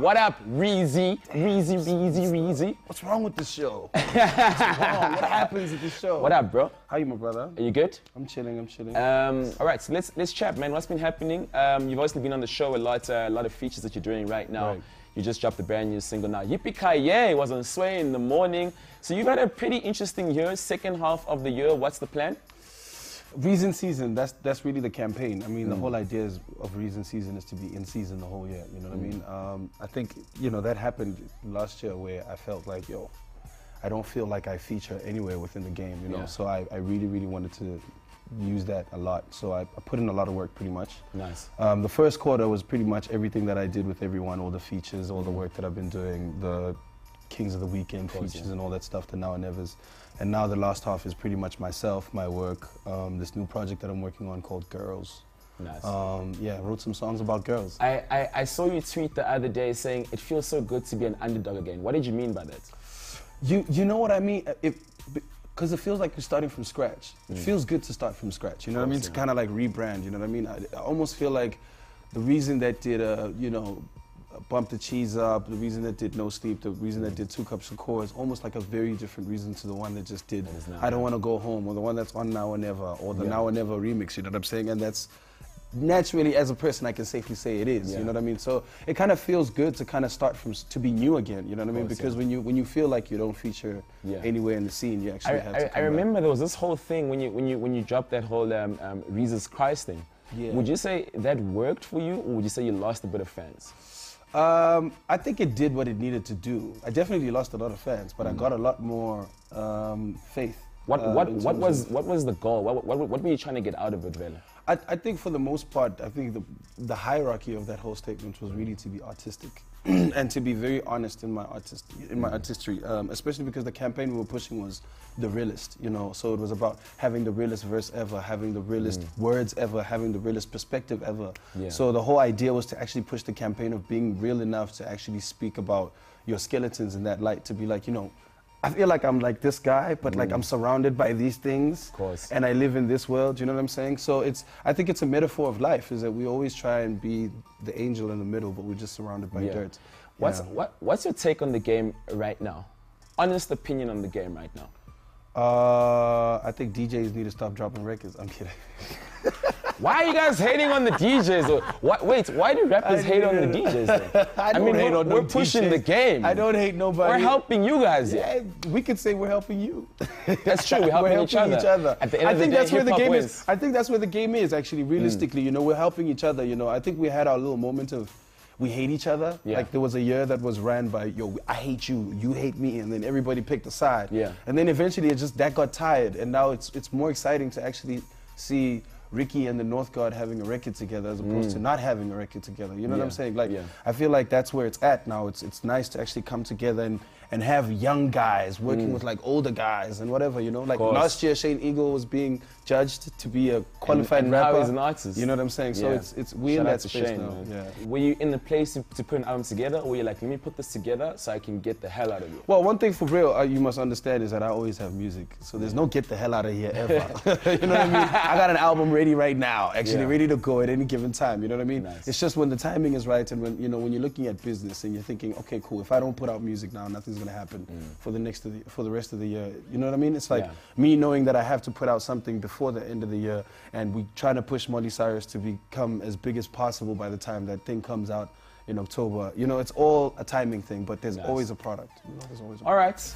What up, Reezy? Reezy. What's wrong with this show? What's wrong? What happens at this show? What up, bro? How you, my brother? Are you good? I'm chilling. All right, so let's chat, man. What's been happening? You've obviously been on the show a lot of features that you're doing right now. Right. You just dropped a brand new single now. Yippee-ki-yay was on Sway in the morning. So you've had a pretty interesting year, second half of the year. What's the plan? Reason season, that's really the campaign. I mean, the whole idea of Reason season is to be in season the whole year, you know what I mean? I think, that happened last year where I felt like, I don't feel like I feature anywhere within the game, you know? Yeah. So I really, really wanted to use that a lot. So I put in a lot of work pretty much. Nice. The first quarter was pretty much everything that I did with everyone, all the features, all the work that I've been doing, the Kings of the Weekend features and all that stuff, the Now and Nevers. And now the last half is pretty much myself, my work, this new project that I'm working on called Girls. Nice. I wrote some songs about girls. I saw you tweet the other day saying it feels so good to be an underdog again. What did you mean by that? You know what I mean? Because it feels like you're starting from scratch. It feels good to start from scratch, you know what I mean? To kind of like rebrand, you know what I mean? I almost feel like the reason that did, Bump the Cheese Up, the reason that did No Sleep, the reason that did 2 Cups of Core is almost like a very different reason to the one that just did I Don't Want to Go Home, or the one that's on Now or Never, or the Now or Never remix, you know what I'm saying? And that's naturally, as a person, I can safely say it is, you know what I mean? So it kind of feels good to kind of start to be new again, you know what I mean? Because when you feel like you don't feature anywhere in the scene, you actually have to come I remember there was this whole thing when you dropped that whole Jesus Christ thing. Yeah. Would you say that worked for you, or would you say you lost a bit of fans? I think it did what it needed to do. I definitely lost a lot of fans, but I got a lot more faith. What was the goal? What were you trying to get out of it, Vela? I think for the most part, I think the hierarchy of that whole statement was really to be artistic and to be very honest in my artistry, especially because the campaign we were pushing was the realest, so it was about having the realest verse ever, having the realest words ever, having the realest perspective ever. So the whole idea was to actually push the campaign of being real enough to actually speak about your skeletons in that light, to be like, I feel like I'm like this guy, but like I'm surrounded by these things, of course, and I live in this world, you know what I'm saying? So I think it's a metaphor of life, is that we always try and be the angel in the middle, but we're just surrounded by dirt. What's your take on the game right now? Honest opinion on the game right now? I think DJs need to stop dropping records. I'm kidding. Why are you guys hating on the DJs? Wait, why do rappers hate on the DJs then? I don't hate on we're pushing DJs. the game. I don't hate nobody. We're helping you guys. Yeah, we could say we're helping you. That's true. We're helping each other. At the end of the day, that's where the game wins. is. I think that's where the game is, actually, realistically. We're helping each other. I think we had our little moment of we hate each other. Like there was a year that was ran by, I hate you, you hate me, and then everybody picked a side. And then eventually that got tired, and now it's more exciting to actually see Ricky and the Northgard having a record together as opposed to not having a record together. You know what I'm saying? Like, I feel like that's where it's at now. It's nice to actually come together and have young guys working with like older guys and whatever, Like last year, Shane Eagle was being judged to be a qualified rapper. Now he's an artist. You know what I'm saying? So it's we in that space Shane, now. Were you in the place to put an album together, or were you like, let me put this together so I can get the hell out of it? Well, one thing for real you must understand is that I always have music. So there's no get the hell out of here ever. You know what I mean? I got an album ready right now, actually ready to go at any given time. You know what I mean? Nice. It's just when the timing is right, and when you're looking at business and you're thinking, okay, cool, if I don't put out music now, nothing's gonna happen for the rest of the year. You know what I mean? It's like me knowing that I have to put out something before the end of the year, and we trying to push Molly Cyrus to become as big as possible by the time that thing comes out in October. It's all a timing thing, but there's always a product. There's always a product. All right.